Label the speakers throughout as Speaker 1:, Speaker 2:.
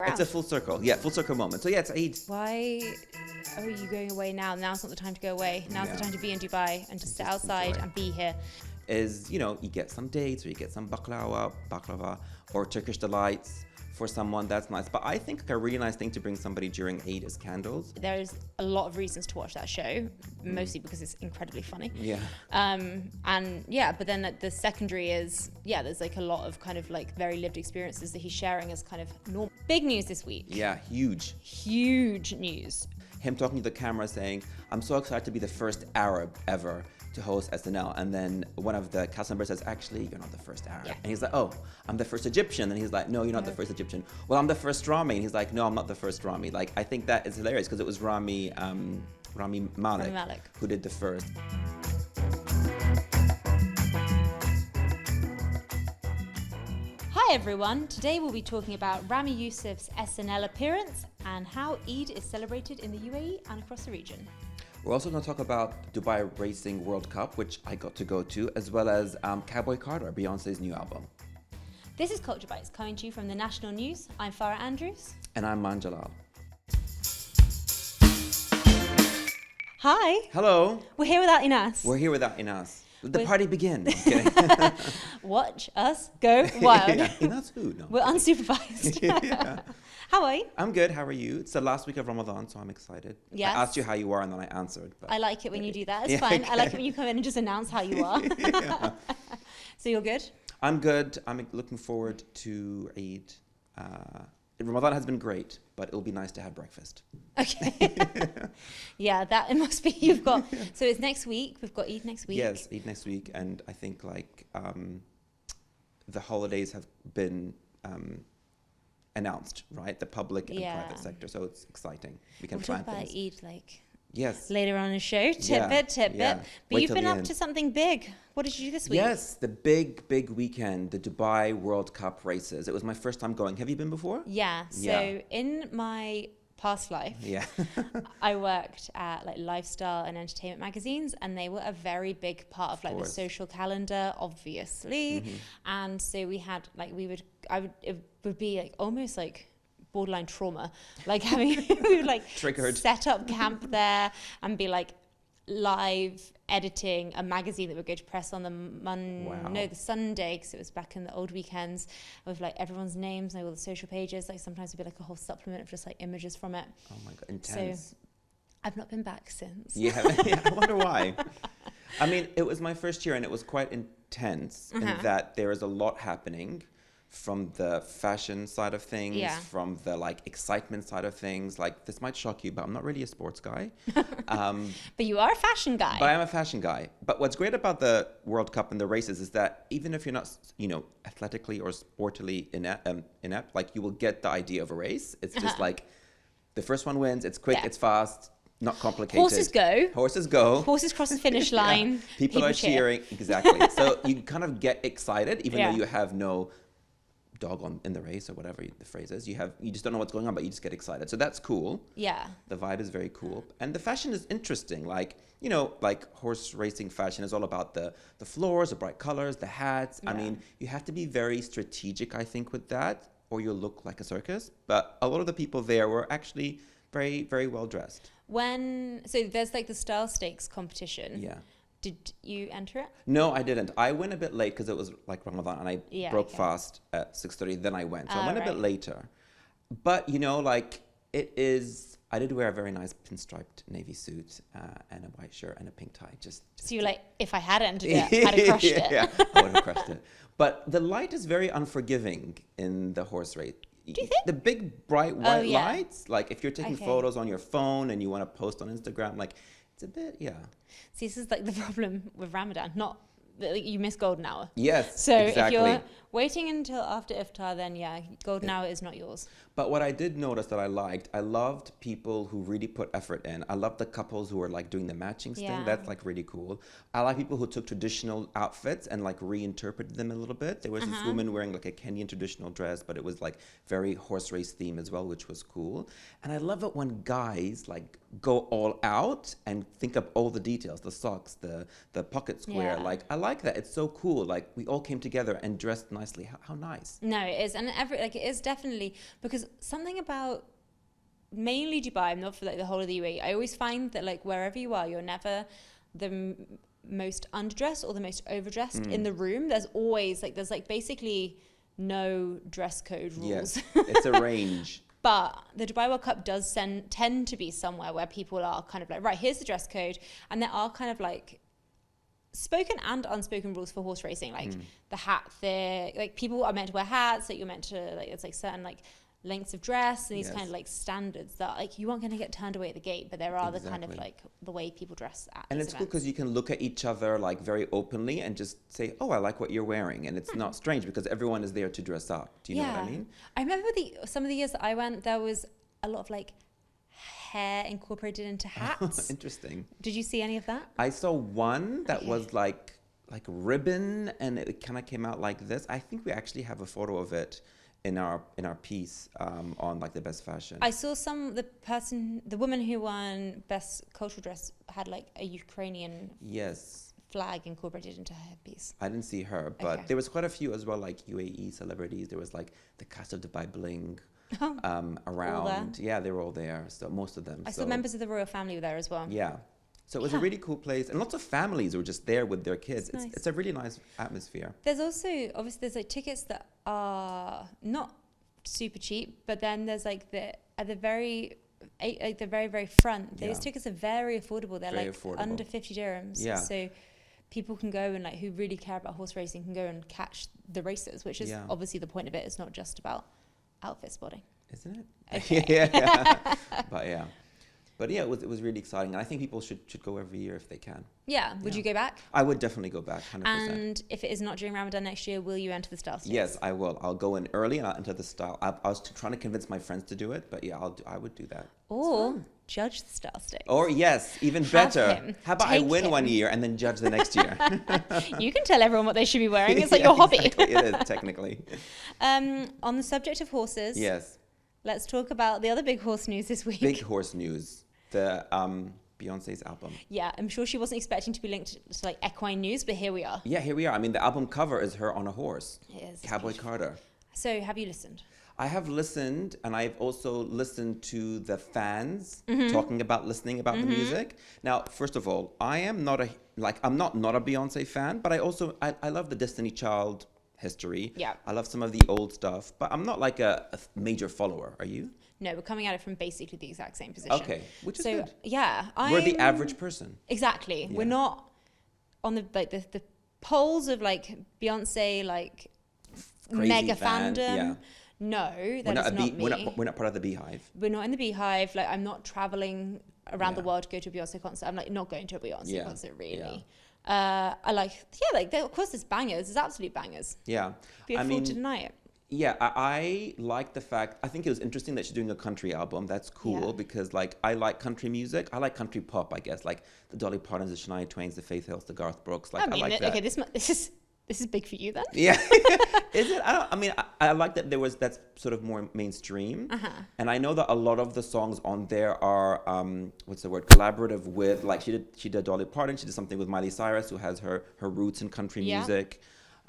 Speaker 1: It's a full circle. Yeah, full circle moment. So yeah, it's Eid.
Speaker 2: Why are you going away now? Now's not the time to go away. Now's the time to be in Dubai and just sit outside and be here.
Speaker 1: Is, you get some dates or you get some baklava or Turkish delights for someone. That's nice. But I think a really nice thing to bring somebody during Eid is candles.
Speaker 2: There's a lot of reasons to watch that show, mostly because it's incredibly funny.
Speaker 1: Yeah.
Speaker 2: But then the secondary is, there's like a lot of kind of like very lived experiences that he's sharing as kind of normal. Big news this week.
Speaker 1: Yeah, huge.
Speaker 2: Huge news.
Speaker 1: Him talking to the camera saying, I'm so excited to be the first Arab ever to host SNL. And then one of the cast members says, actually, you're not the first Arab. Yeah. And he's like, oh, I'm the first Egyptian. And he's like, no, you're not the first Egyptian. Well, I'm the first Ramy. And he's like, no, I'm not the first Ramy. Like, I think that is hilarious because it was Ramy Malek who did the first.
Speaker 2: Hi everyone, today we'll be talking about Ramy Youssef's SNL appearance and how Eid is celebrated in the UAE and across the region.
Speaker 1: We're also going to talk about Dubai Racing World Cup, which I got to go to, as well as Cowboy Carter, Beyonce's new album.
Speaker 2: This is Culture Bites, coming to you from the National News. I'm Farah Andrews.
Speaker 1: And I'm Maan Jalal.
Speaker 2: Hi.
Speaker 1: Hello.
Speaker 2: We're here without Inas.
Speaker 1: We're here without Inas. The party begin.
Speaker 2: Watch us go wild.
Speaker 1: Inas who? No.
Speaker 2: We're unsupervised.
Speaker 1: Yeah.
Speaker 2: How are you?
Speaker 1: I'm good. How are you? It's the last week of Ramadan, so I'm excited.
Speaker 2: Yes.
Speaker 1: I asked you how you are, and then I answered. But
Speaker 2: I like it when you do that. It's fine. Okay. I like it when you come in and just announce how you are.
Speaker 1: Yeah.
Speaker 2: So you're good?
Speaker 1: I'm good. I'm looking forward to Eid. Ramadan has been great, but it'll be nice to have breakfast.
Speaker 2: Okay. Yeah, that it must be. You've got. So it's next week. We've got Eid next week.
Speaker 1: Yes, Eid next week, and I think the holidays have been announced, right? The public and private sector, so it's exciting. We can plan
Speaker 2: talk about
Speaker 1: things.
Speaker 2: Eid later on in the show. Tidbit.
Speaker 1: Yeah.
Speaker 2: But you've been up to something big. What did you do this week?
Speaker 1: Yes, the big weekend, the Dubai World Cup races. It was my first time going. Have you been before?
Speaker 2: Yeah. So in my past life, I worked at like lifestyle and entertainment magazines, and they were a very big part of like the social calendar, obviously. Mm-hmm. And so we had like it would be like almost like borderline trauma, like having we would like
Speaker 1: triggered
Speaker 2: set up camp there and be like live editing a magazine that would go to press on the Sunday, because it was back in the old weekends, with like everyone's names, like all the social pages. Like sometimes it'd be like a whole supplement of just like images from it.
Speaker 1: Oh my god, intense.
Speaker 2: So I've not been back since.
Speaker 1: Yeah, I wonder why. I mean, it was my first year and it was quite intense in that there is a lot happening from the fashion side of things, from the like excitement side of things. Like, this might shock you, but I'm not really a sports guy.
Speaker 2: But you are a fashion guy.
Speaker 1: But I'm a fashion guy. But what's great about the World Cup and the races is that even if you're not, athletically or sportily inept, like you will get the idea of a race. It's just like the first one wins. It's quick. It's fast. Not complicated.
Speaker 2: Horses go.
Speaker 1: Horses
Speaker 2: cross the finish line.
Speaker 1: Yeah. People are cheering. Exactly. So you kind of get excited, even though you have no dog in the race or whatever the phrase is. You just don't know what's going on, but you just get excited. So that's cool.
Speaker 2: Yeah.
Speaker 1: The vibe is very cool. And the fashion is interesting. Like, like horse racing fashion is all about the floors, the bright colors, the hats. Yeah. I mean, you have to be very strategic, I think, with that, or you'll look like a circus. But a lot of the people there were actually very, very well dressed.
Speaker 2: So there's like the style stakes competition.
Speaker 1: Yeah.
Speaker 2: Did you enter it?
Speaker 1: No, I didn't. I went a bit late because it was like Ramadan, and I broke fast at 6:30. Then I went, so I went a bit later. But I did wear a very nice pinstriped navy suit and a white shirt and a pink tie.
Speaker 2: So you're like, if I had entered it, I'd have crushed it.
Speaker 1: Yeah, I would have crushed it. But the light is very unforgiving in the horse race.
Speaker 2: Do you think?
Speaker 1: The big bright white lights, like if you're taking photos on your phone and you want to post on Instagram, like it's a bit,
Speaker 2: See, this is like the problem with Ramadan. Not that you miss golden hour.
Speaker 1: Yes,
Speaker 2: so
Speaker 1: exactly.
Speaker 2: If you're waiting until after iftar, then golden hour is not yours.
Speaker 1: But what I did notice that I loved people who really put effort in. I loved the couples who were like doing the matching thing. That's like really cool. I like people who took traditional outfits and like reinterpreted them a little bit. There was this woman wearing like a Kenyan traditional dress, but it was like very horse race theme as well, which was cool. And I love it when guys like go all out and think up all the details, the socks, the pocket square. Like, I like that. It's so cool. Like, we all came together and dressed nicely. How nice.
Speaker 2: No, it is. And it is definitely, because something about mainly Dubai, not for like the whole of the UAE, I always find that like wherever you are, you're never the most underdressed or the most overdressed in the room. There's always like, there's like basically no dress code rules.
Speaker 1: Yes, it's a range.
Speaker 2: But the Dubai World Cup does tend to be somewhere where people are kind of like, right, here's the dress code. And there are kind of like spoken and unspoken rules for horse racing. Like the hat, like people are meant to wear hats, like you're meant to, like, it's like certain like lengths of dress and these kind of like standards that like you aren't going to get turned away at the gate, but there are the kind of like the way people dress at
Speaker 1: and it's cool because you can look at each other like very openly and just say, oh, I like what you're wearing, and it's not strange because everyone is there to dress up. Do you know what I mean?
Speaker 2: I remember some of the years that I went, there was a lot of like hair incorporated into hats.
Speaker 1: Interesting.
Speaker 2: Did you see any of that?
Speaker 1: I saw one that was like ribbon, and it kind of came out like this. I think we actually have a photo of it in our piece on like the best fashion.
Speaker 2: I saw the woman who won best cultural dress had like a Ukrainian flag incorporated into her piece.
Speaker 1: I didn't see her, but there was quite a few as well, like UAE celebrities. There was like the cast of Dubai Bling around. Yeah, they were all there. So most of them.
Speaker 2: I saw members of the royal family were there as well.
Speaker 1: Yeah. So it was a really cool place, and lots of families were just there with their kids. It's a really nice atmosphere.
Speaker 2: There's also, obviously, there's like tickets that are not super cheap, but then there's like at the very very front, these tickets are very affordable. They're very affordable. Under 50 dirhams. Yeah. So people can go and like who really care about horse racing can go and catch the races, which is obviously the point of it. It's not just about outfit spotting,
Speaker 1: isn't it? Okay. But yeah, it was really exciting, and I think people should go every year if they can.
Speaker 2: Yeah. Would you go back?
Speaker 1: I would definitely go back, 100%.
Speaker 2: And if it is not during Ramadan next year, will you enter the style stakes?
Speaker 1: Yes, I will. I'll go in early and I'll enter the style. I was trying to convince my friends to do it, but yeah, I would do that.
Speaker 2: Or judge the style stakes.
Speaker 1: Or yes, even better. How about I win one year and then judge the next year?
Speaker 2: You can tell everyone what they should be wearing. It's like your hobby.
Speaker 1: Exactly. It is, technically.
Speaker 2: On the subject of horses.
Speaker 1: Yes.
Speaker 2: Let's talk about the other big horse news this week.
Speaker 1: Big horse news. The Beyonce's album.
Speaker 2: Yeah, I'm sure she wasn't expecting to be linked to like equine news, but here we are.
Speaker 1: Yeah, here we are. I mean, the album cover is her on a horse.
Speaker 2: It is.
Speaker 1: Cowboy Carter.
Speaker 2: So, have you listened?
Speaker 1: I have listened, and I've also listened to the fans talking about listening about the music. Now, first of all, I'm not a Beyonce fan, but I love the Destiny Child history.
Speaker 2: Yeah.
Speaker 1: I love some of the old stuff, but I'm not like a major follower. Are you?
Speaker 2: No, we're coming at it from basically the exact same position.
Speaker 1: Okay, which is good.
Speaker 2: Yeah,
Speaker 1: we're the average person.
Speaker 2: Exactly. Yeah. We're not on the polls of like Beyonce like
Speaker 1: crazy
Speaker 2: mega
Speaker 1: fan.
Speaker 2: fandom.
Speaker 1: Yeah.
Speaker 2: No, that is not me.
Speaker 1: We're not part of the beehive.
Speaker 2: We're not in the beehive. Like, I'm not traveling around the world to go to a Beyonce concert. I'm like not going to a Beyonce concert really. Yeah. Of course there's bangers. There's absolute bangers.
Speaker 1: Yeah.
Speaker 2: Be a fool to deny it.
Speaker 1: Yeah, I like the fact, I think it was interesting that she's doing a country album. That's cool because like I like country music. I like country pop, I guess, like the Dolly Partons, the Shania Twains, the Faith Hills, the Garth Brooks. Like I like that.
Speaker 2: Okay, this is big for you then.
Speaker 1: Yeah. Is it? I like that that's sort of more mainstream. And I know that a lot of the songs on there are collaborative with, like she did Dolly Parton, she did something with Miley Cyrus, who has her roots in country music.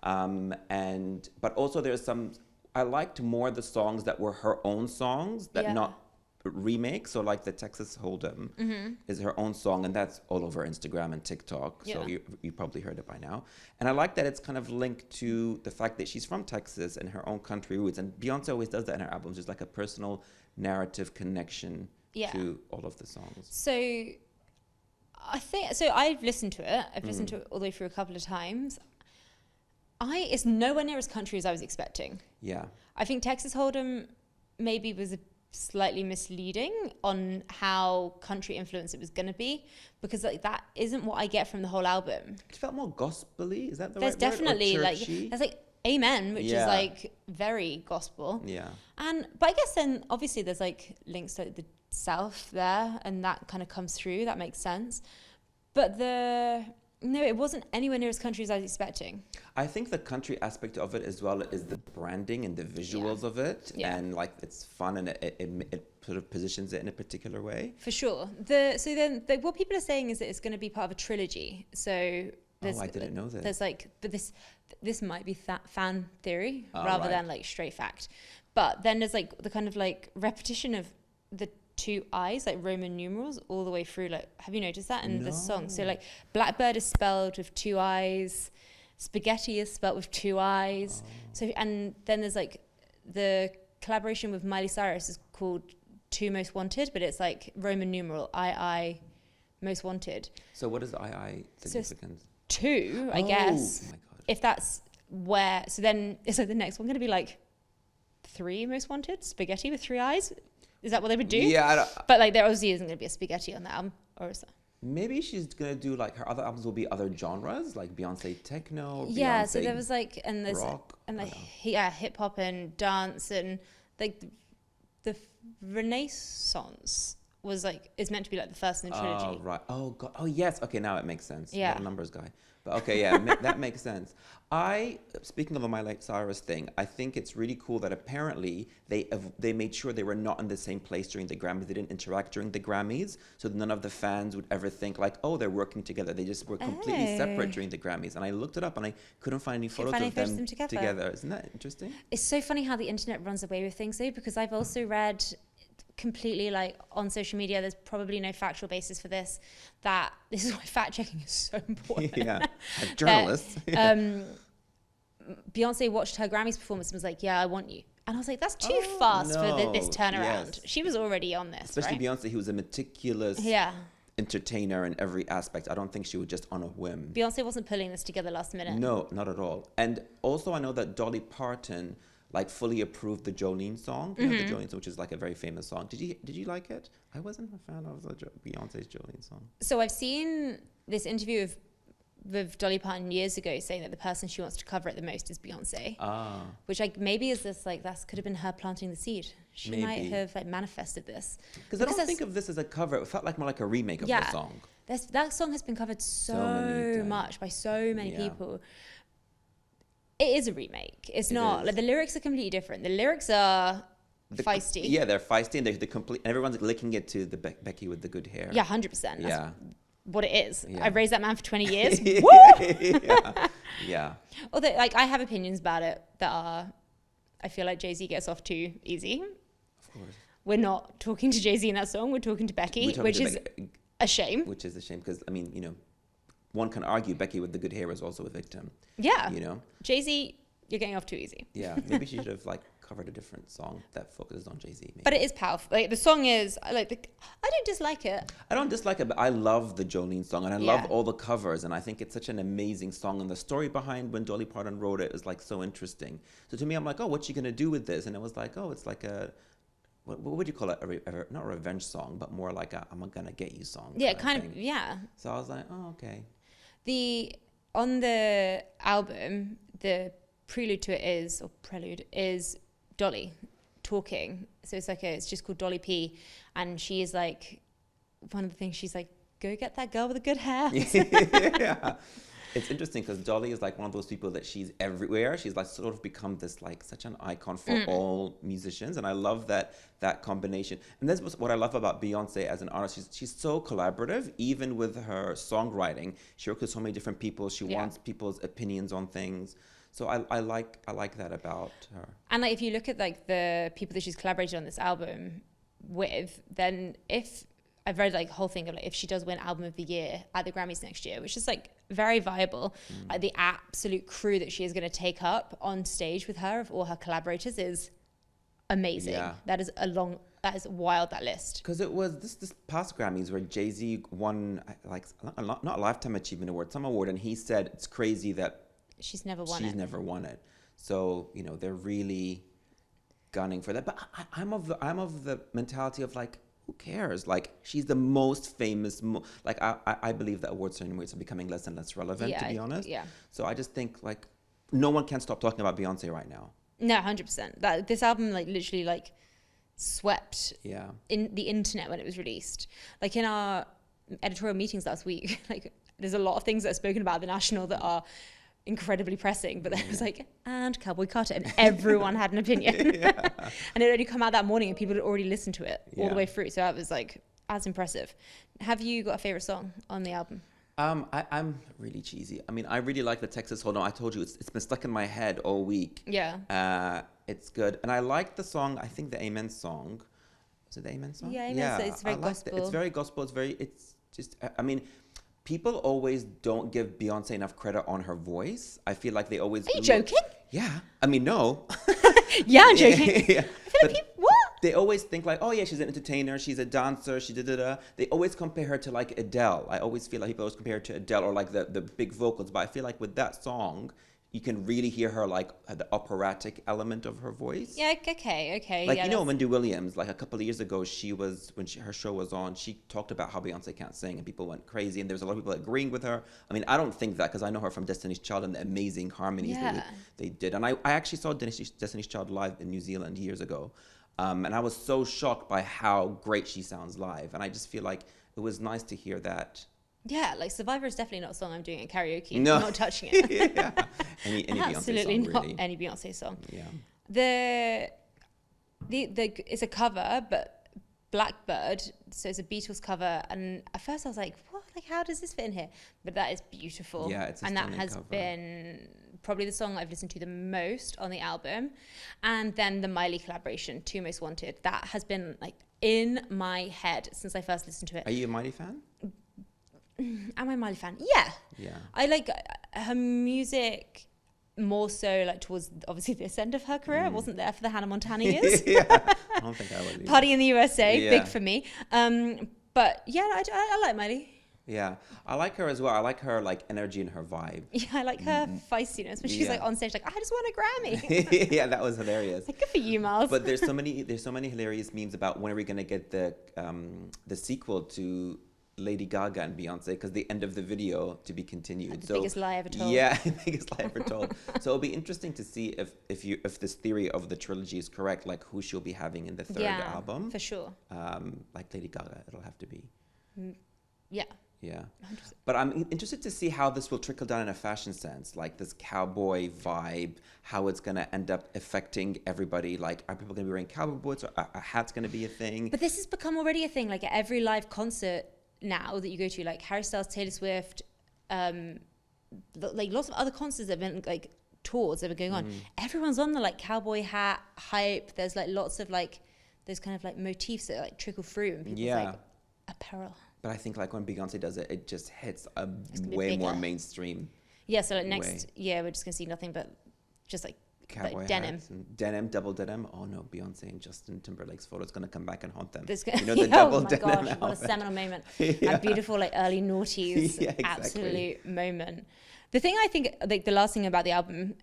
Speaker 1: But also there's some, I liked more the songs that were her own songs that not remakes. So like the Texas Hold'em is her own song, and that's all over Instagram and TikTok. So you probably heard it by now. And I like that it's kind of linked to the fact that she's from Texas and her own country roots. And Beyonce always does that in her albums. There's like a personal narrative connection to all of the songs.
Speaker 2: So I think, so I've listened to it. I've listened to it all the way through a couple of times. It's nowhere near as country as I was expecting.
Speaker 1: Yeah.
Speaker 2: I think Texas Hold'em maybe was slightly misleading on how country influence it was going to be, because like that isn't what I get from the whole album.
Speaker 1: It felt more gospel-y. Is that the
Speaker 2: There's
Speaker 1: right
Speaker 2: definitely
Speaker 1: word?
Speaker 2: like there's like Amen, which is like very gospel.
Speaker 1: Yeah.
Speaker 2: But I guess then obviously there's like links to the South there, and that kind of comes through. That makes sense. But No, it wasn't anywhere near as country as I was expecting.
Speaker 1: I think the country aspect of it as well is the branding and the visuals of it. Yeah. And like it's fun and it sort of positions it in a particular way.
Speaker 2: For sure. What people are saying is that it's going to be part of a trilogy. So
Speaker 1: I didn't know that.
Speaker 2: There's like, but this might be fan theory rather than like straight fact. But then there's like the kind of like repetition of the two eyes, like Roman numerals, all the way through. Like, have you noticed that in the song? So like, blackbird is spelled with two eyes, spaghetti is spelled with two eyes. So and then there's like the collaboration with Miley Cyrus is called Two Most Wanted, but it's like Roman numeral II Most Wanted.
Speaker 1: So what is the II significance?
Speaker 2: So two, I guess.
Speaker 1: Oh my God.
Speaker 2: If that's where, so then is like the next one going to be like Three Most Wanted, spaghetti with three eyes? Is that what they would do?
Speaker 1: Yeah.
Speaker 2: But like there obviously isn't going to be a spaghetti on the album, or is that?
Speaker 1: Maybe she's going to do like her other albums will be other genres, like Beyonce techno.
Speaker 2: Yeah,
Speaker 1: Beyonce
Speaker 2: so there was like, and there's
Speaker 1: rock,
Speaker 2: and like hip hop and dance and like the Renaissance was like is meant to be like the first in the trilogy.
Speaker 1: Oh right. Oh God. Oh yes. Okay, now it makes sense.
Speaker 2: Yeah.
Speaker 1: Not a numbers guy. But okay, yeah, that makes sense. Speaking of the Miley Cyrus thing, I think it's really cool that apparently they made sure they were not in the same place during the Grammys. They didn't interact during the Grammys, so none of the fans would ever think like, oh, they're working together. They just were completely separate during the Grammys. And I looked it up and I couldn't find any photos of them together. Isn't that interesting?
Speaker 2: It's so funny how the internet runs away with things though, because I've also read completely like on social media, there's probably no factual basis for this, that this is why fact checking is so important.
Speaker 1: Yeah, as journalists.
Speaker 2: Beyonce watched her Grammys performance and was like, yeah, I want you. And I was like, that's too fast for this turnaround. Yes. She was already on this,
Speaker 1: especially right? Beyonce, who was a meticulous entertainer in every aspect. I don't think she would just on a whim.
Speaker 2: Beyonce wasn't pulling this together last minute.
Speaker 1: No, not at all. And also I know that Dolly Parton like fully approved the Jolene song, you know, the Jolene song, which is like a very famous song. Did you like it? I wasn't a fan of Beyonce's Jolene song.
Speaker 2: So I've seen this interview with Dolly Parton years ago saying that the person she wants to cover it the most is Beyonce. Which like maybe is this like that could have been her planting the seed. She might have like manifested this.
Speaker 1: Because I don't think of this as a cover. It felt like more like a remake of the song.
Speaker 2: That song has been covered so much by so many people. It is a remake. It's not like the lyrics are completely different. The lyrics are feisty.
Speaker 1: Yeah, they're feisty and they're complete. And everyone's licking it to the Becky with the good hair.
Speaker 2: Yeah, 100%. That's what it is.
Speaker 1: Yeah.
Speaker 2: I've raised that man for 20 years. Woo!
Speaker 1: Yeah.
Speaker 2: Although, like, I have opinions about it that are, I feel like Jay-Z gets off too easy.
Speaker 1: Of course.
Speaker 2: We're not talking to Jay-Z in that song. We're talking to Becky, which is a shame.
Speaker 1: Which is a shame because, I mean, you know, one can argue Becky with the good hair is also a victim.
Speaker 2: Yeah.
Speaker 1: You know?
Speaker 2: Jay-Z, you're getting off too easy.
Speaker 1: Yeah. Maybe she should have, like, covered a different song that focuses on Jay-Z. Maybe.
Speaker 2: But it is powerful. Like, the song is, I don't dislike it.
Speaker 1: I don't dislike it, but I love the Jolene song. And I love all the covers. And I think it's such an amazing song. And the story behind when Dolly Parton wrote it is, like, so interesting. So to me, I'm like, oh, what's she going to do with this? And it was like, oh, it's like a... What would you call it? Not a revenge song, but more like a I'm gonna get you song.
Speaker 2: Yeah, kind of, yeah.
Speaker 1: So I was like, oh, okay.
Speaker 2: On the album, the prelude to it is Dolly talking. So it's just called Dolly P. And she is like, one of the things she's like, go get that girl with the good hair.
Speaker 1: Yeah. It's interesting because Dolly is like one of those people that she's everywhere. She's like sort of become this like such an icon for all musicians. And I love that combination. And that's what I love about Beyonce as an artist. She's so collaborative, even with her songwriting. She works with so many different people. She wants people's opinions on things. So I like that about her.
Speaker 2: And like if you look at like the people that she's collaborated on this album with, then if I've read like the whole thing of like if she does win Album of the Year at the Grammys next year, which is like very viable, like the absolute crew that she is going to take up on stage with her of all her collaborators is amazing. Yeah. That is wild, that list.
Speaker 1: Because it was this past Grammys where Jay-Z won like not a Lifetime Achievement Award, some award, and he said it's crazy that
Speaker 2: she's never won it. So, you know, they're really gunning for that. But I'm of the mentality of like, who cares? Like, she's the most famous. I believe that award ceremonies are becoming less and less relevant, to be honest. Yeah. So I just think like no one can stop talking about Beyonce right now. No, 100%. This album like literally like swept in the internet when it was released. Like in our editorial meetings last week, like there's a lot of things that are spoken about at the National that are incredibly pressing, but then it was like, and Cowboy Carter, and everyone had an opinion. And it only come out that morning and people had already listened to it all the way through. So that was like, as impressive. Have you got a favorite song on the album?
Speaker 1: I'm really cheesy. I mean, I really like the Texas Hold On. I told you, it's been stuck in my head all week.
Speaker 2: Yeah.
Speaker 1: It's good. And I like the song, I think the Amen song. Is it the Amen song?
Speaker 2: Yeah, Amen. So it's very gospel.
Speaker 1: It's very gospel. It's just, I mean, people always don't give Beyonce enough credit on her voice. I feel like they always...
Speaker 2: Are you joking?
Speaker 1: Yeah. I mean, no.
Speaker 2: Yeah, I'm joking.
Speaker 1: Yeah.
Speaker 2: I feel like people... What?
Speaker 1: They always think like, oh yeah, she's an entertainer, she's a dancer, she da-da-da. They always compare her to like Adele. I always feel like people always compare her to Adele or like the big vocals. But I feel like with that song, you can really hear her like the operatic element of her voice.
Speaker 2: Yeah, okay.
Speaker 1: Like,
Speaker 2: yeah,
Speaker 1: you know, Wendy Williams, like a couple of years ago, her show was on, she talked about how Beyonce can't sing and people went crazy and there was a lot of people agreeing with her. I mean, I don't think that because I know her from Destiny's Child and the amazing harmonies they did. And I actually saw Destiny's Child live in New Zealand years ago. And I was so shocked by how great she sounds live. And I just feel like it was nice to hear that.
Speaker 2: Yeah, like Survivor is definitely not a song I'm doing at karaoke.
Speaker 1: No.
Speaker 2: I'm not touching it.
Speaker 1: Yeah. Any
Speaker 2: Absolutely
Speaker 1: Beyonce song,
Speaker 2: not
Speaker 1: really.
Speaker 2: any Beyonce song.
Speaker 1: Yeah.
Speaker 2: The it's a cover, but Blackbird, so it's a Beatles cover. And at first I was like, what? Like, how does this fit in here? But that is beautiful.
Speaker 1: Yeah, it's a
Speaker 2: and that
Speaker 1: stunning
Speaker 2: has
Speaker 1: cover.
Speaker 2: been probably the song I've listened to the most on the album. And then the Miley collaboration, Two Most Wanted, that has been like in my head since I first listened to it.
Speaker 1: Are you a Miley fan?
Speaker 2: Am I a Miley fan? Yeah.
Speaker 1: Yeah.
Speaker 2: I like her music more so like towards obviously this end of her career. I wasn't there for the Hannah Montana years.
Speaker 1: Yeah. I don't think I would.
Speaker 2: Party in the USA, big for me. But yeah, I like Miley.
Speaker 1: Yeah, I like her as well. I like her like energy and her vibe.
Speaker 2: Yeah, I like her feistiness when she's like on stage, like I just want a Grammy.
Speaker 1: Yeah, that was hilarious.
Speaker 2: Like, good for you, Miles.
Speaker 1: But there's so many hilarious memes about when are we gonna get the sequel to Lady Gaga and Beyonce, because the end of the video to be continued.
Speaker 2: Like the biggest lie ever told.
Speaker 1: Yeah, biggest lie ever told. So it'll be interesting to see if this theory of the trilogy is correct, like who she'll be having in the third album.
Speaker 2: For sure.
Speaker 1: Like Lady Gaga, it'll have to be.
Speaker 2: Yeah.
Speaker 1: Yeah.
Speaker 2: 100%.
Speaker 1: But I'm interested to see how this will trickle down in a fashion sense, like this cowboy vibe, how it's going to end up affecting everybody. Like, are people going to be wearing cowboy boots, or a hat's going to be a thing?
Speaker 2: But this has become already a thing, like at every live concert now that you go to, like Harry Styles, Taylor Swift, like lots of other concerts that have been like tours that have been going on. Everyone's on the like cowboy hat hype. There's like lots of like those kind of like motifs that like trickle through and people's like apparel.
Speaker 1: But I think like when Beyonce does it, it just hits a way
Speaker 2: bigger.
Speaker 1: more mainstream.
Speaker 2: Yeah, so like next year we're just gonna see nothing but just like
Speaker 1: cowboy
Speaker 2: like denim.
Speaker 1: Denim, double denim. Oh no, Beyonce and Justin Timberlake's photo is gonna come back and haunt them.
Speaker 2: You know, the double denim. Oh my gosh, what a seminal moment. A beautiful like early noughties absolute moment. The thing I think, like the last thing about the album,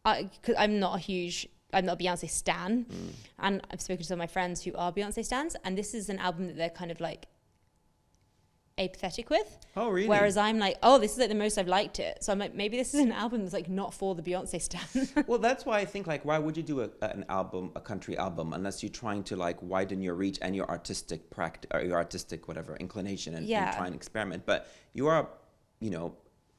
Speaker 2: because I'm not a Beyonce stan, and I've spoken to some of my friends who are Beyonce stans, and this is an album that they're kind of like apathetic with.
Speaker 1: Oh, really?
Speaker 2: Whereas I'm like, oh, this is like the most I've liked it. So I'm like, maybe this is an album that's like not for the Beyonce stan.
Speaker 1: Well, that's why I think like, why would you do an album, a country album, unless you're trying to like widen your reach and your artistic practice or your artistic whatever inclination and try and experiment. But you are, you know,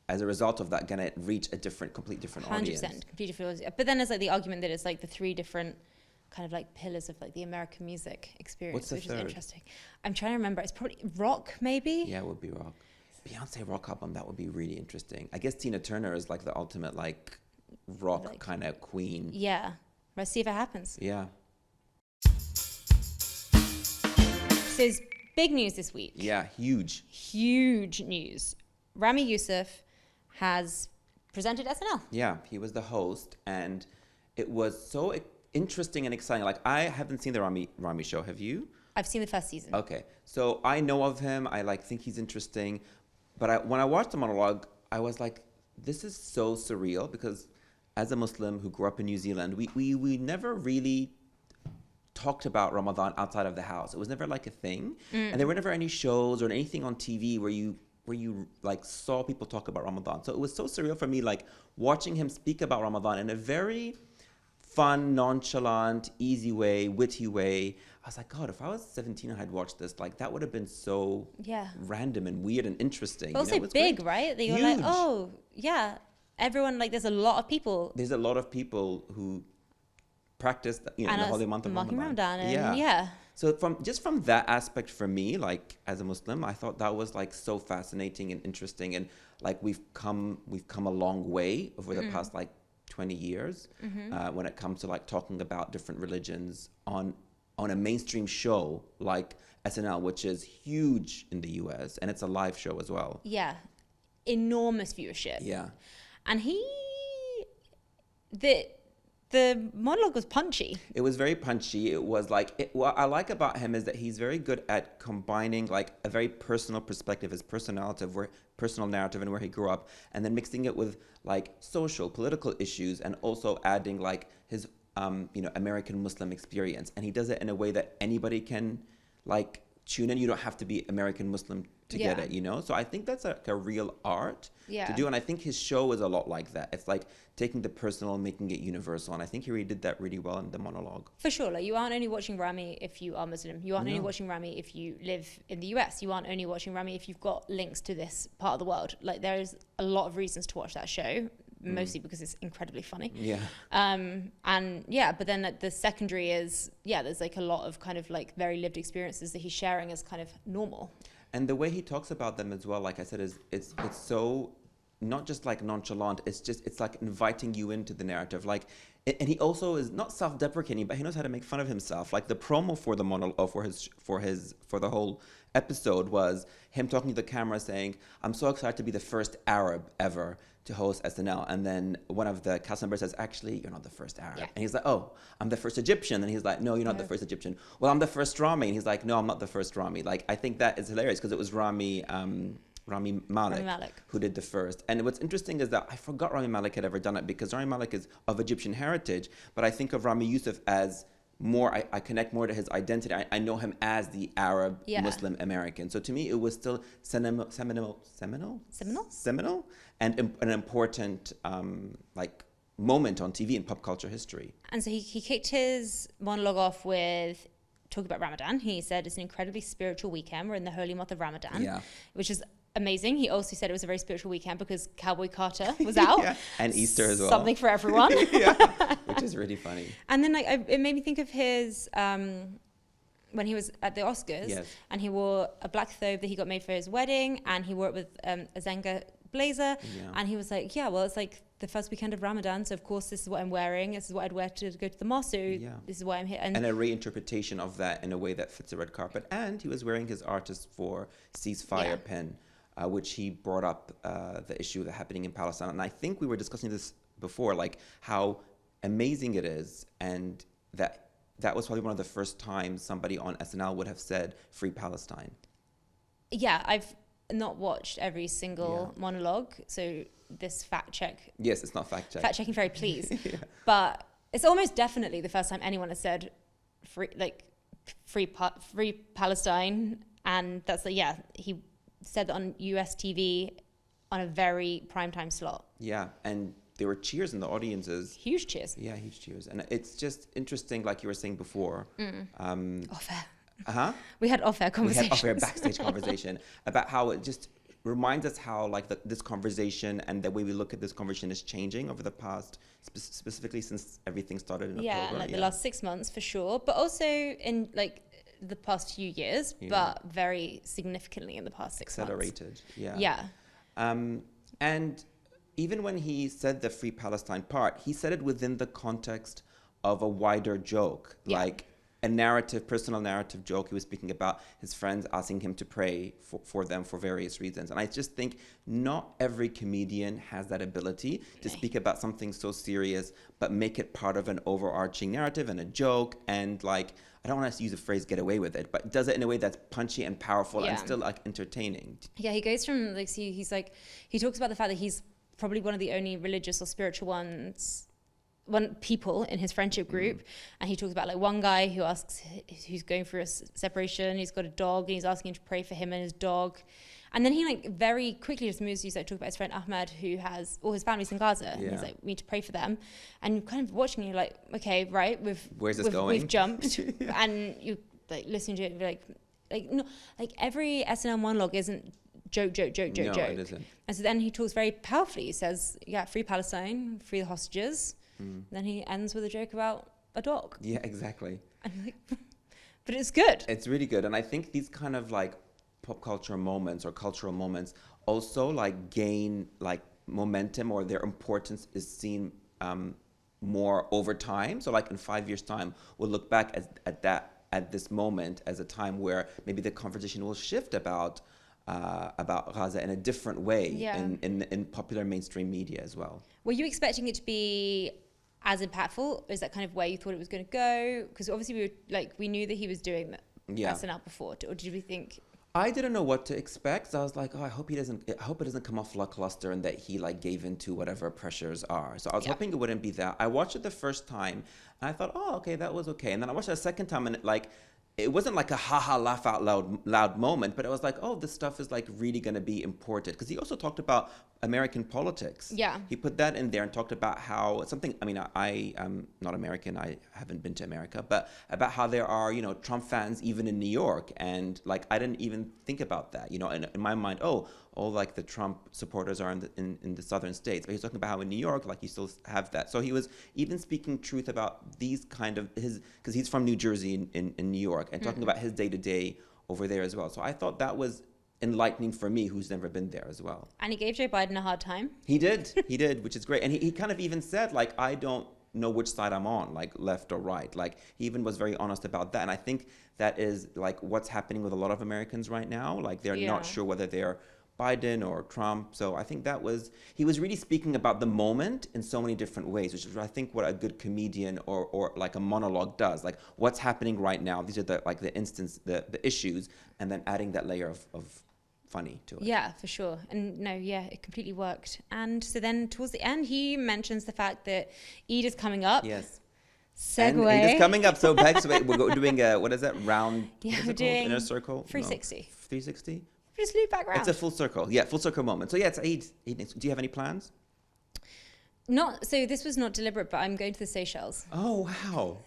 Speaker 1: as a result of that, gonna reach a complete different audience.
Speaker 2: 100%, completely different. But then there's like the argument that it's like the three different kind of like pillars of like the American music experience, which is interesting. I'm trying to remember. It's probably rock, maybe.
Speaker 1: Yeah, it would be rock. Beyonce rock album, that would be really interesting. I guess Tina Turner is like the ultimate like rock like, kind of queen.
Speaker 2: Yeah, let's see if it happens.
Speaker 1: Yeah.
Speaker 2: So there's big news this week.
Speaker 1: Yeah, huge
Speaker 2: news. Ramy Youssef has presented SNL.
Speaker 1: Yeah, he was the host, and it was so interesting and exciting. Like, I haven't seen the Ramy show. Have you?
Speaker 2: I've seen the first season.
Speaker 1: Okay, so I know of him. I like think he's interesting, but when I watched the monologue, I was like, this is so surreal, because as a Muslim who grew up in New Zealand, we never really talked about Ramadan outside of the house. It was never like a thing, and there were never any shows or anything on TV where you like saw people talk about Ramadan. So it was so surreal for me, like watching him speak about Ramadan in a very fun, nonchalant, easy way, witty way. I was like, God, if I was 17 and I'd watched this, like that would have been so random and weird and interesting.
Speaker 2: But also big, great. Right? That you're like, oh, yeah. Everyone, like, there's a lot of people.
Speaker 1: There's a lot of people who practice, the holy month of Ramadan.
Speaker 2: Yeah.
Speaker 1: So from that aspect for me, like as a Muslim, I thought that was like so fascinating and interesting, and like we've come a long way over the past like 20 years when it comes to like talking about different religions on a mainstream show like SNL, which is huge in the US, and it's a live show as well.
Speaker 2: Yeah, enormous viewership.
Speaker 1: Yeah,
Speaker 2: and the monologue was punchy.
Speaker 1: It was very punchy. It was like, what I like about him is that he's very good at combining like a very personal perspective, his personal narrative and where he grew up, and then mixing it with like social, political issues, and also adding like his, American Muslim experience. And he does it in a way that anybody can like tune in. You don't have to be American Muslim to get it, So I think that's a real art to do. And I think his show is a lot like that. It's like taking the personal and making it universal. And I think he really did that really well in the monologue.
Speaker 2: For sure. Like, you aren't only watching Ramy if you are Muslim. You aren't only watching Ramy if you live in the US. You aren't only watching Ramy if you've got links to this part of the world. Like, there's a lot of reasons to watch that show. Mostly because it's incredibly funny. But then the secondary is, there's like a lot of kind of like very lived experiences that he's sharing as kind of normal.
Speaker 1: And the way he talks about them as well, like I said, is it's so not just like nonchalant. It's like inviting you into the narrative. Like, and he also is not self-deprecating, but he knows how to make fun of himself. Like the promo for the monologue, for the whole episode was him talking to the camera saying, "I'm so excited to be the first Arab ever to host SNL." And then one of the cast members says, "Actually, you're not the first Arab." And he's like, "Oh, I'm the first Egyptian." And he's like, "No, you're not the first Egyptian." "Well, I'm the first Ramy." And he's like, "No, I'm not the first Ramy." Like, I think that is hilarious because it was Ramy Malek who did the first. And what's interesting is that I forgot Ramy Malek had ever done it, because Ramy Malek is of Egyptian heritage, but I think of Ramy Youssef as more, I connect more to his identity. I know him as the Arab Muslim American. So to me, it was still seminal and an important like moment on TV in pop culture history.
Speaker 2: And so he kicked his monologue off with talking about Ramadan. He said it's an incredibly spiritual weekend. We're in the holy month of Ramadan, which is amazing. He also said it was a very spiritual weekend because Cowboy Carter was out.
Speaker 1: And Easter as well.
Speaker 2: Something for everyone.
Speaker 1: Which is really funny. And
Speaker 2: then it made me think of his, when he was at the Oscars, and he wore a black thobe that he got made for his wedding, and he wore it with a Zenga blazer, and he was like, well, it's like the first weekend of Ramadan, so of course this is what I'm wearing, this is what I'd wear to go to the mosque, so this is why I'm here. And
Speaker 1: a reinterpretation of that in a way that fits the red carpet. And he was wearing his Artists for Ceasefire pin, which he brought up the issue that's happening in Palestine. And I think we were discussing this before, like how amazing it is, and that was probably one of the first times somebody on SNL would have said "Free Palestine."
Speaker 2: I've not watched every single monologue, so this fact check.
Speaker 1: Yes, it's not fact check.
Speaker 2: Fact checking, very pleased. But it's almost definitely the first time anyone has said free Palestine, and that's he said that on US TV on a very primetime slot. Yeah,
Speaker 1: and there were cheers in the audiences.
Speaker 2: Huge cheers.
Speaker 1: Yeah, huge cheers. And it's just interesting, like you were saying before.
Speaker 2: Off-air. We had off-air conversation.
Speaker 1: We had off-air backstage conversation about how it just reminds us how like this conversation and the way we look at this conversation is changing over the past, specifically since everything started in October.
Speaker 2: Like the last 6 months for sure, but also in like the past few years, but very significantly in the past 6 months.
Speaker 1: Accelerated. And even when he said the Free Palestine part, he said it within the context of a wider joke, like a personal narrative joke. He was speaking about his friends asking him to pray for them for various reasons. And I just think not every comedian has that ability to speak about something so serious, but make it part of an overarching narrative and a joke. And like, I don't want to use the phrase "get away with it," but does it in a way that's punchy and powerful and still like entertaining.
Speaker 2: Yeah, he goes from like, he talks about the fact that he's probably one of the only religious or spiritual ones, people in his friendship group, and he talks about like one guy who asks, who's going through a separation, he's got a dog, and he's asking him to pray for him and his dog. And then he like very quickly just moves to talk about his friend Ahmed, who has all his family's in Gaza. Yeah. And he's like, we need to pray for them. And you're kind of watching, you're like, okay, right,
Speaker 1: where's this going?
Speaker 2: We've jumped, yeah. And you like listening to it, no, like every SNL monologue isn't joke. No, it isn't. And so then he talks very powerfully. He says, yeah, free Palestine, free the hostages. Then he ends with a joke about a dog.
Speaker 1: Yeah, exactly.
Speaker 2: And you're like, but it's good.
Speaker 1: It's really good. And I think these kind of like pop culture moments or cultural moments also like gain like momentum, or their importance is seen more over time. So like in 5 years' time, we'll look back at this moment as a time where maybe the conversation will shift about Gaza in a different way, yeah. in popular mainstream media as well. Were
Speaker 2: you expecting it to be as impactful? Is that kind of where you thought it was going to go? Because obviously we knew that he was doing SNL before, or did we think?
Speaker 1: I didn't know what to expect. So I was like, I hope it doesn't come off lackluster and that he like gave into whatever pressures are. So I was hoping it wouldn't be that. I watched it the first time and I thought, oh, okay, that was okay. And then I watched it a second time and it wasn't like a haha laugh out loud moment, but it was like, oh, this stuff is like really going to be imported. Because he also talked about American politics.
Speaker 2: Yeah.
Speaker 1: He put that in there and talked about how something, I mean, I am not American, I haven't been to America, but about how there are, Trump fans even in New York. And like, I didn't even think about that, in my mind, all like the Trump supporters are in the southern states. But he's talking about how in New York, like you still have that. So he was even speaking truth about these kind of because he's from New Jersey in New York, and talking about his day-to-day over there as well. So I thought that was enlightening for me, who's never been there as well.
Speaker 2: And he gave Joe Biden a hard time.
Speaker 1: He did, which is great. And he kind of even said, like, I don't know which side I'm on, like left or right. Like he even was very honest about that. And I think that is like what's happening with a lot of Americans right now. Like they're not sure whether they're Biden or Trump. So I think he was really speaking about the moment in so many different ways, which is I think what a good comedian or like a monologue does. Like what's happening right now. These are the issues, and then adding that layer of funny to it.
Speaker 2: Yeah, for sure. And no, yeah, it completely worked. And so then towards the end, he mentions the fact that Eid is coming up.
Speaker 1: Yes.
Speaker 2: Segue.
Speaker 1: And Eid is coming up. So back to we're doing what is that round?
Speaker 2: Yeah, we're doing
Speaker 1: in a circle.
Speaker 2: 360.
Speaker 1: No, 360.
Speaker 2: Just loop back around.
Speaker 1: It's a full circle. Yeah, full circle moment. So yeah, it's Eid. Do you have any plans?
Speaker 2: So this was not deliberate, but I'm going to the Seychelles.
Speaker 1: Oh wow.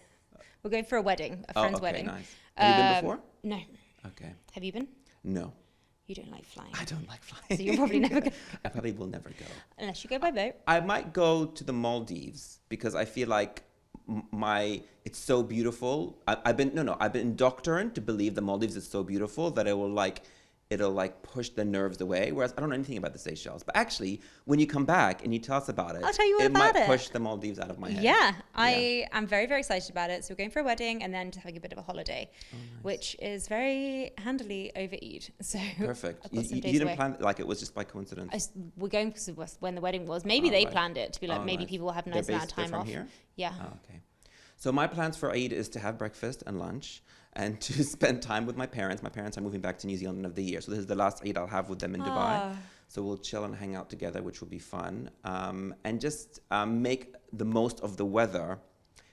Speaker 2: We're going for a wedding, a friend's wedding.
Speaker 1: Nice. Have you been before?
Speaker 2: No.
Speaker 1: Okay.
Speaker 2: Have you been?
Speaker 1: No.
Speaker 2: You don't like flying.
Speaker 1: I don't like flying.
Speaker 2: So you'll probably never go.
Speaker 1: I probably will never go.
Speaker 2: Unless you go by boat.
Speaker 1: I might go to the Maldives because I feel like it's so beautiful. I've been indoctrinated to believe the Maldives is so beautiful that it'll push the nerves away. Whereas I don't know anything about the Seychelles. But actually, when you come back and you tell us about it,
Speaker 2: I'll tell you all about it.
Speaker 1: It might push the Maldives out of my head.
Speaker 2: Yeah, I am very, very excited about it. So we're going for a wedding and then just having a bit of a holiday, nice. Which is very handily over Eid. So
Speaker 1: perfect. You didn't plan it, it was just by coincidence.
Speaker 2: We're going because it was when the wedding was. Maybe they planned it to be maybe nice. People will have a nice amount of time off.
Speaker 1: Here?
Speaker 2: Yeah.
Speaker 1: Oh, okay. So my plans for Eid is to have breakfast and lunch and to spend time with my parents. My parents are moving back to New Zealand end of the year. So this is the last Eid I'll have with them in Dubai. So we'll chill and hang out together, which will be fun. And just make the most of the weather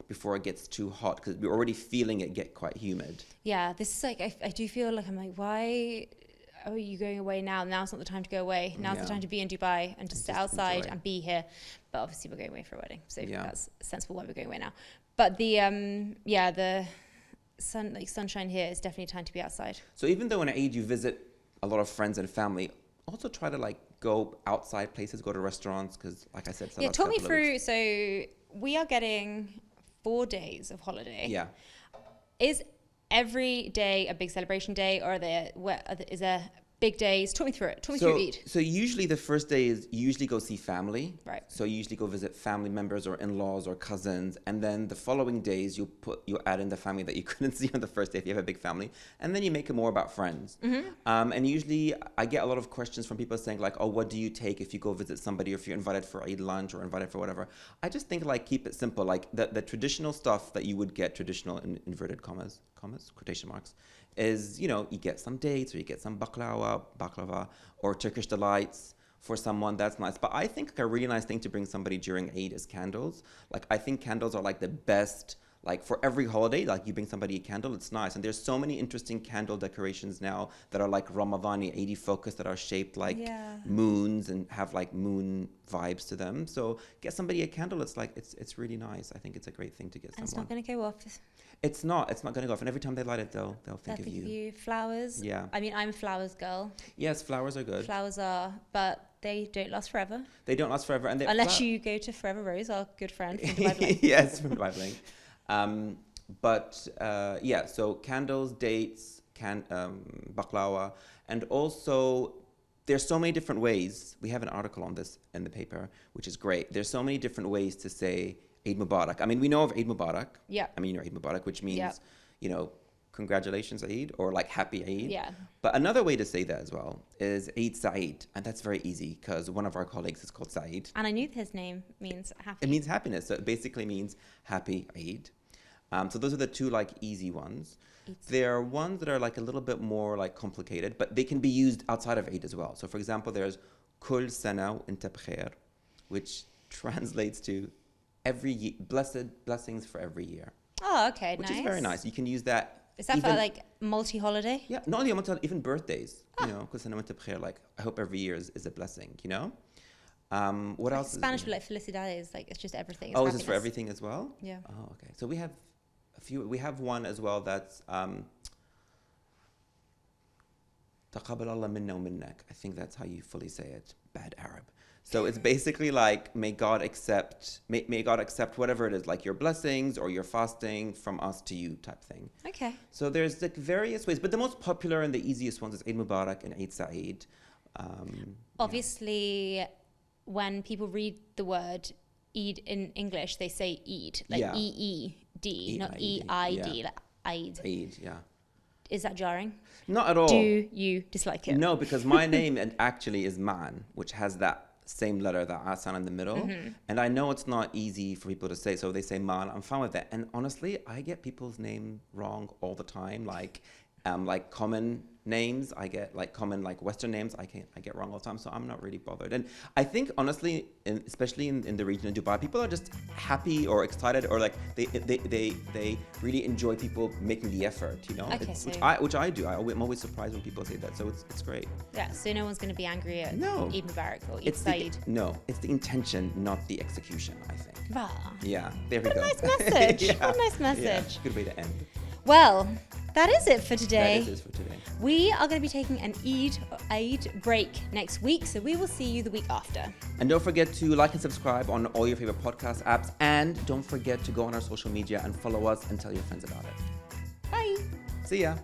Speaker 1: before it gets too hot, because we're already feeling it get quite humid.
Speaker 2: Yeah, this is I do feel like I'm like, why are you going away now? Now's not the time to go away. Now's the time to be in Dubai and just sit outside and be here. But obviously we're going away for a wedding. So that's sensible why we're going away now. But the sunshine here is definitely time to be outside.
Speaker 1: So even though in Eid you visit a lot of friends and family, also try to go outside places, go to restaurants, because like I said,
Speaker 2: talk me through. So we are getting 4 days of holiday.
Speaker 1: Yeah.
Speaker 2: Is every day a big celebration day, or is there big days? Talk me through it. Talk me through Eid.
Speaker 1: So usually the first day is you usually go see family.
Speaker 2: Right.
Speaker 1: So you usually go visit family members or in-laws or cousins. And then the following days you add in the family that you couldn't see on the first day if you have a big family. And then you make it more about friends. Mm-hmm. And usually I get a lot of questions from people saying what do you take if you go visit somebody, or if you're invited for Eid lunch or invited for whatever. I just think keep it simple. The traditional stuff that you would get, traditional in inverted commas, quotation marks, is, you get some dates, or you get some baklava or Turkish delights for someone, that's nice. But I think a really nice thing to bring somebody during Eid is candles. Like, I think candles are like the best, like for every holiday, like you bring somebody a candle, it's nice. And there's so many interesting candle decorations now that are like Ramadani, Eid focused, that are shaped like moons and have like moon vibes to them. So get somebody a candle, it's like, it's really nice. I think it's a great thing to get someone.
Speaker 2: It's not going to go off.
Speaker 1: It's not going to go off. And every time they light it, they'll think of you.
Speaker 2: Flowers.
Speaker 1: Yeah.
Speaker 2: I mean, I'm a flowers girl.
Speaker 1: Yes, flowers are good.
Speaker 2: Flowers are, but they don't last forever.
Speaker 1: They don't last forever. And
Speaker 2: unless you go to Forever Rose, our good friend from Dubai Bling.
Speaker 1: Yes, from Dubai Bling. So candles, dates, baklawa, and also there's so many different ways. We have an article on this in the paper, which is great. There's so many different ways to say Eid Mubarak. I mean, we know of Eid Mubarak.
Speaker 2: Yeah.
Speaker 1: I mean, Eid Mubarak, which means, congratulations, Eid, or like happy Eid.
Speaker 2: Yeah.
Speaker 1: But another way to say that as well is Eid Saeed. And that's very easy because one of our colleagues is called Saeed.
Speaker 2: And I knew his name means happy.
Speaker 1: It means happiness. So it basically means happy Eid. So those are the two like easy ones. There are ones that are like a little bit more like complicated, but they can be used outside of Eid as well. So for example, there's Kul Sana wa Anta Bkhair, which translates to blessings for every year.
Speaker 2: Oh, okay,
Speaker 1: which
Speaker 2: nice.
Speaker 1: is very nice. You can use that.
Speaker 2: Is that for like multi-holiday?
Speaker 1: Yeah, not only even birthdays. Kul Sana wa Anta Bkhair, like I hope every year is a blessing. What else?
Speaker 2: Spanish for like felicidades, like it's just everything.
Speaker 1: It's is this for everything as well?
Speaker 2: Yeah.
Speaker 1: Oh, okay. So we have a few. We have one as well that's Taqabbal Allah minna wa minnak. I think that's how you fully say it. Bad Arab. So it's basically like may God accept whatever it is, like your blessings or your fasting from us to you type thing.
Speaker 2: Okay.
Speaker 1: So there's like various ways, but the most popular and the easiest ones is Eid Mubarak and Eid Saeed.
Speaker 2: Obviously, when people read the word Eid in English, they say Eid, like E-E-D, not E-I-D, like Eid.
Speaker 1: Eid, yeah.
Speaker 2: Is that jarring?
Speaker 1: Not at all.
Speaker 2: Do you dislike it?
Speaker 1: No, because my name actually is Maan, which has that same letter, that A sound in the middle. Mm-hmm. And I know it's not easy for people to say, so they say Maan. I'm fine with that. And honestly, I get people's name wrong all the time. Like common names, I get like common like Western names, I get wrong all the time. So I'm not really bothered. And I think honestly, especially in the region of Dubai, people are just happy or excited, or like they really enjoy people making the effort,
Speaker 2: Okay,
Speaker 1: which I do. I'm always surprised when people say that. So it's great.
Speaker 2: Yeah. So no one's going to be angry at Eid Mubarak or Eid Saeed.
Speaker 1: No, it's the intention, not the execution, I think. Yeah. There we go.
Speaker 2: What a nice message. What a nice message.
Speaker 1: Yeah, good way to end.
Speaker 2: Well, that is it for today.
Speaker 1: That is it for today.
Speaker 2: We are going to be taking an Eid break next week, so we will see you the week after.
Speaker 1: And don't forget to like and subscribe on all your favorite podcast apps. And don't forget to go on our social media and follow us and tell your friends about it.
Speaker 2: Bye.
Speaker 1: See ya.